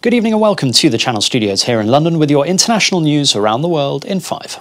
Good evening and welcome to the Channel Studios here in London with your international news around the world in 5.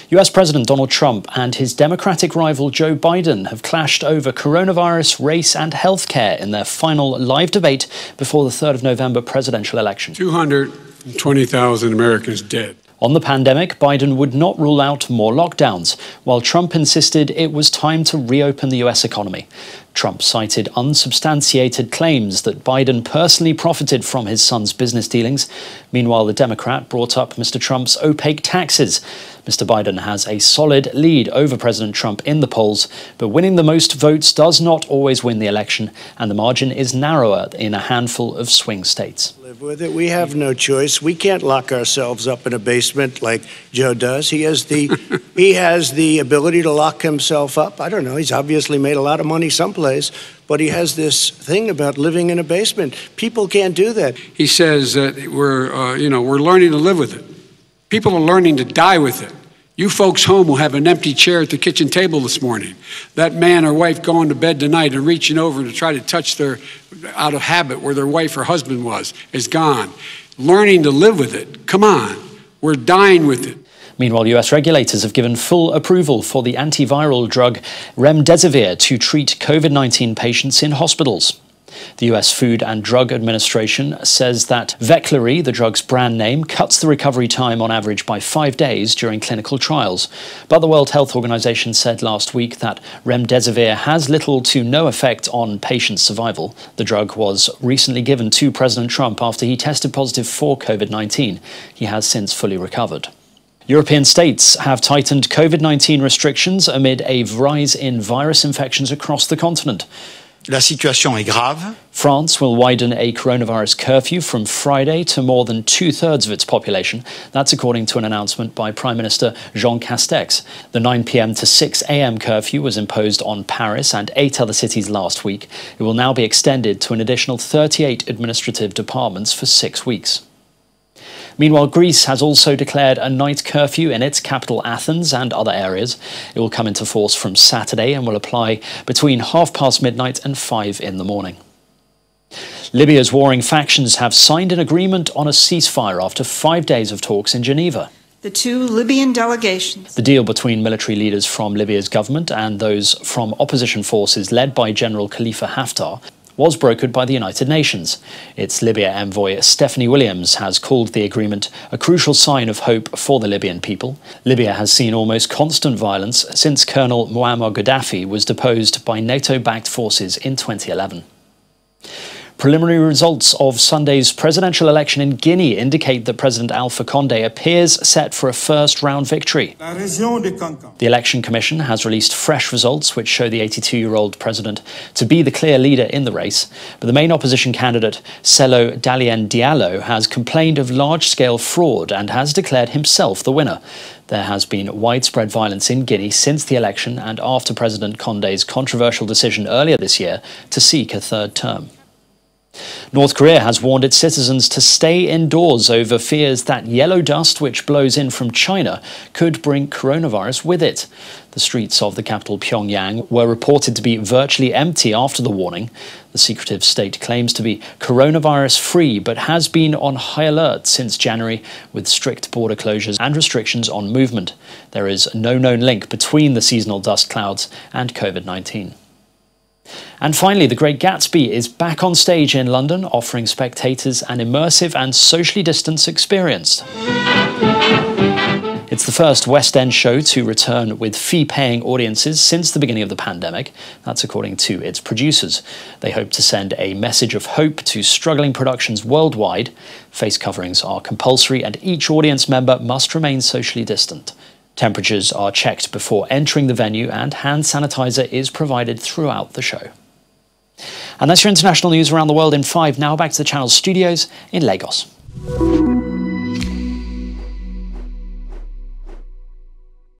US President Donald Trump and his Democratic rival Joe Biden have clashed over coronavirus, race and healthcare in their final live debate before the 3rd of November presidential election. 220,000 Americans dead. On the pandemic, Biden would not rule out more lockdowns, while Trump insisted it was time to reopen the US economy. Trump cited unsubstantiated claims that Biden personally profited from his son's business dealings. Meanwhile, the Democrat brought up Mr. Trump's opaque taxes. Mr. Biden has a solid lead over President Trump in the polls, but winning the most votes does not always win the election, and the margin is narrower in a handful of swing states. Live with it. We have no choice. We can't lock ourselves up in a basement like Joe does. He has the ability to lock himself up. I don't know. He's obviously made a lot of money someplace, but he has this thing about living in a basement. People can't do that. He says that we're learning to live with it. People are learning to die with it. You folks home will have an empty chair at the kitchen table this morning. That man or wife going to bed tonight and reaching over to try to touch their, out of habit, where their wife or husband was, is gone. Learning to live with it. Come on. We're dying with it. Meanwhile, US regulators have given full approval for the antiviral drug remdesivir to treat COVID-19 patients in hospitals. The US Food and Drug Administration says that Veklury, the drug's brand name, cuts the recovery time on average by 5 days during clinical trials. But the World Health Organization said last week that remdesivir has little to no effect on patient survival. The drug was recently given to President Trump after he tested positive for COVID-19. He has since fully recovered. European states have tightened COVID-19 restrictions amid a rise in virus infections across the continent. La situation est grave. France will widen a coronavirus curfew from Friday to more than 2/3 of its population. That's according to an announcement by Prime Minister Jean Castex. The 9 p.m. to 6 a.m. curfew was imposed on Paris and 8 other cities last week. It will now be extended to an additional 38 administrative departments for 6 weeks. Meanwhile, Greece has also declared a night curfew in its capital Athens and other areas. It will come into force from Saturday and will apply between midnight and 5 in the morning. Libya's warring factions have signed an agreement on a ceasefire after 5 days of talks in Geneva. The two Libyan delegations. The deal between military leaders from Libya's government and those from opposition forces led by General Khalifa Haftar was brokered by the United Nations. Its Libya envoy Stephanie Williams has called the agreement a crucial sign of hope for the Libyan people. Libya has seen almost constant violence since Colonel Muammar Gaddafi was deposed by NATO-backed forces in 2011. Preliminary results of Sunday's presidential election in Guinea indicate that President Alpha Condé appears set for a first-round victory. The Election Commission has released fresh results which show the 82-year-old president to be the clear leader in the race, but the main opposition candidate, Celo Dalien Diallo, has complained of large-scale fraud and has declared himself the winner. There has been widespread violence in Guinea since the election and after President Condé's controversial decision earlier this year to seek a third term. North Korea has warned its citizens to stay indoors over fears that yellow dust which blows in from China could bring coronavirus with it. The streets of the capital Pyongyang were reported to be virtually empty after the warning. The secretive state claims to be coronavirus-free but has been on high alert since January with strict border closures and restrictions on movement. There is no known link between the seasonal dust clouds and COVID-19. And finally, The Great Gatsby is back on stage in London, offering spectators an immersive and socially distanced experience. It's the first West End show to return with fee-paying audiences since the beginning of the pandemic. That's according to its producers. They hope to send a message of hope to struggling productions worldwide. Face coverings are compulsory and each audience member must remain socially distant. Temperatures are checked before entering the venue and hand sanitizer is provided throughout the show. And that's your international news around the world in 5. Now back to the Channel Studios in Lagos.